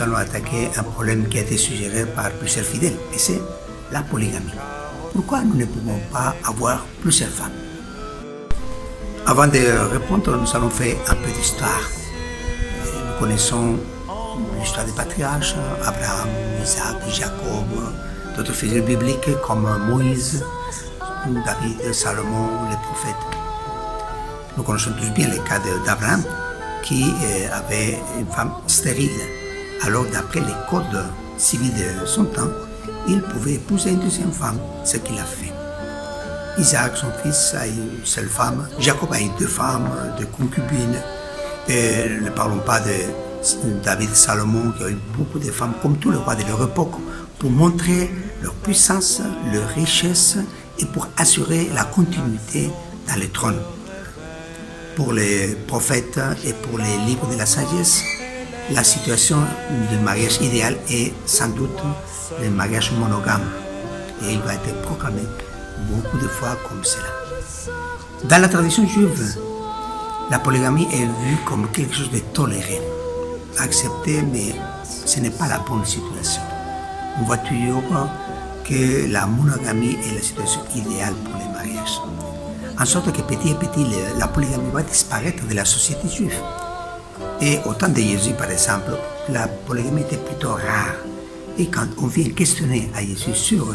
nous allons attaquer un problème qui a été suggéré par plusieurs fidèles, et c'est la polygamie. Pourquoi nous ne pouvons pas avoir plusieurs femmes? Avant de répondre, nous allons faire un peu d'histoire. Nous connaissons l'histoire des patriarches, Abraham, Isaac, Jacob, d'autres figures bibliques comme Moïse, David, Salomon, les prophètes. Nous connaissons tous bien le cas d'Abraham qui avait une femme stérile. Alors d'après les codes civils de son temps, il pouvait épouser une deuxième femme, ce qu'il a fait. Isaac, son fils, a eu une seule femme. Jacob a eu 2 femmes, 2 concubines. Et ne parlons pas de David et Salomon qui ont eu beaucoup de femmes, comme tous les rois de leur époque, pour montrer leur puissance, leur richesse et pour assurer la continuité dans le trône. Pour les prophètes et pour les livres de la sagesse, la situation du mariage idéal est sans doute le mariage monogame. Et il va être proclamé beaucoup de fois comme cela. Dans la tradition juive, la polygamie est vue comme quelque chose de toléré, accepté, mais ce n'est pas la bonne situation. On voit toujours que la monogamie est la situation idéale pour les mariages. En sorte que petit à petit, la polygamie va disparaître de la société juive. Et au temps de Jésus, par exemple, la polygamie était plutôt rare. Et quand on vient questionner à Jésus sur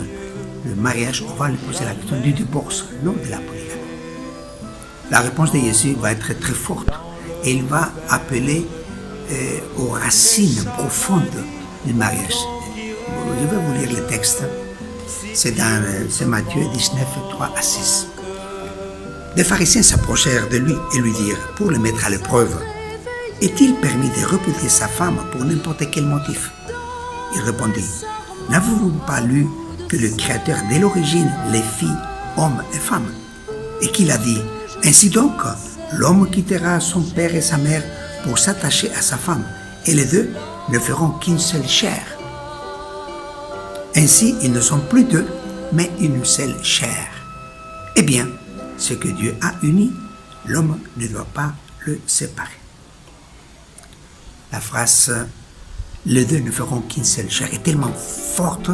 le mariage, on va lui poser la question du divorce, non de la polygamie. La réponse de Jésus va être très forte et il va appeler aux racines profondes du mariage. Je vais vous lire le texte. C'est Matthieu 19, 3 à 6. Des pharisiens s'approchèrent de lui et lui dirent, pour le mettre à l'épreuve, « Est-il permis de repudier sa femme pour n'importe quel motif ?» Il répondit, « N'avez-vous pas lu que le Créateur dès l'origine les fit hommes et femmes, et qu'il a dit, ainsi donc, l'homme quittera son père et sa mère pour s'attacher à sa femme, et les deux ne feront qu'une seule chair. Ainsi, ils ne sont plus 2, mais une seule chair. Eh bien, ce que Dieu a uni, l'homme ne doit pas le séparer. » La phrase « les deux ne feront qu'une seule chair » est tellement forte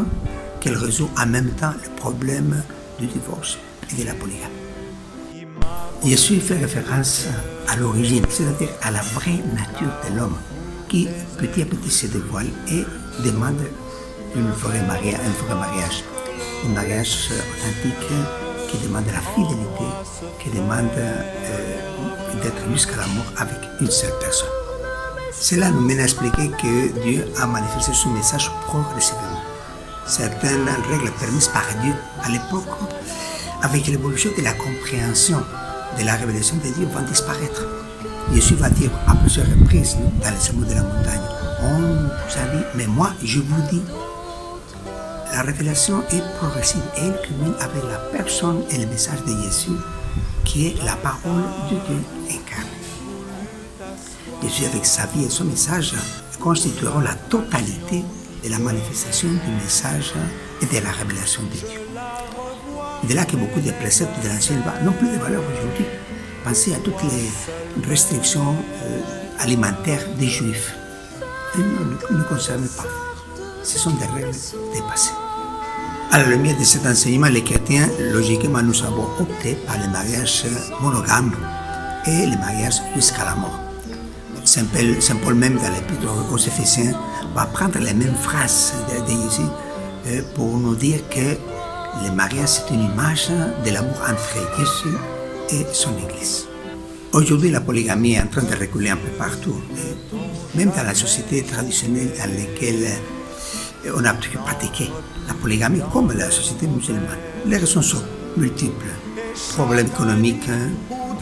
qu'elle résout en même temps le problème du divorce et de la polygamie. Jésus fait référence à l'origine, c'est-à-dire à la vraie nature de l'homme qui petit à petit se dévoile et demande un vrai mariage authentique qui demande la fidélité, qui demande d'être jusqu'à la mort avec une seule personne. Cela nous mène à expliquer que Dieu a manifesté son message progressivement. Certaines règles permises par Dieu à l'époque, avec l'évolution de la compréhension de la révélation de Dieu, vont disparaître. Jésus va dire à plusieurs reprises dans le sermon de la montagne, « On vous a dit, mais moi je vous dis ». La révélation est progressive et elle culmine avec la personne et le message de Jésus, qui est la parole de Dieu incarnée. Jésus, avec sa vie et son message, constitueront la totalité de la manifestation du message et de la révélation de Dieu. De là que beaucoup de préceptes de l'ancienne loi n'ont plus de valeur aujourd'hui. Pensez à toutes les restrictions alimentaires des Juifs. Elles ne nous concernent pas. Ce sont des règles dépassées. À la lumière de cet enseignement, les chrétiens, logiquement, nous avons opté par le mariage monogame et le mariage jusqu'à la mort. Saint Paul même, dans l'Épître aux Éphésiens, va prendre les mêmes phrases de Jésus pour nous dire que le mariage, c'est une image de l'amour entre Jésus et son Église. Aujourd'hui, la polygamie est en train de reculer un peu partout, même dans la société traditionnelle dans laquelle on a pratiqué la polygamie, comme la société musulmane. Les raisons sont multiples. Problèmes économiques,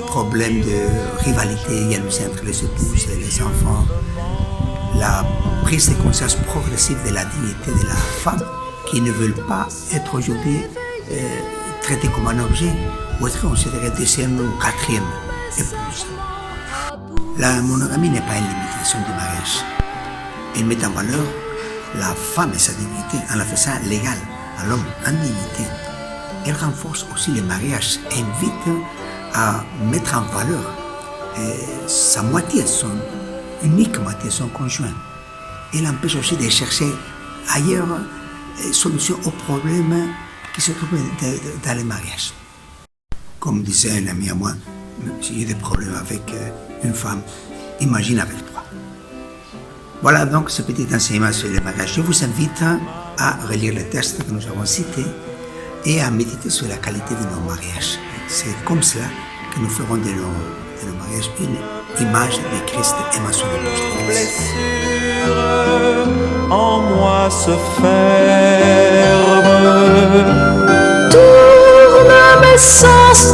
problèmes de rivalité, jalousie entre les épouses et les enfants, la prise de conscience progressive de la dignité de la femme qui ne veulent pas être aujourd'hui traitée comme un objet ou être considérée deuxième ou quatrième épouse. La monogamie n'est pas une limitation du mariage. Elle met en valeur la femme et sa dignité en la faisant légale à l'homme en dignité. Elle renforce aussi le mariage, invite à mettre en valeur sa moitié, son unique moitié, son conjoint. il empêche aussi de chercher ailleurs solutions aux problèmes qui se trouvent dans les mariages. Comme disait un ami à moi, si j'ai des problèmes avec une femme, imagine avec toi. Voilà donc ce petit enseignement sur les mariages. Je vous invite à relire les textes que nous avons cités et à méditer sur la qualité de nos mariages. C'est comme cela que nous ferons de nos mariages une image de Christ aimant son épouse. Blessure en moi se ferme. Tourne mes sens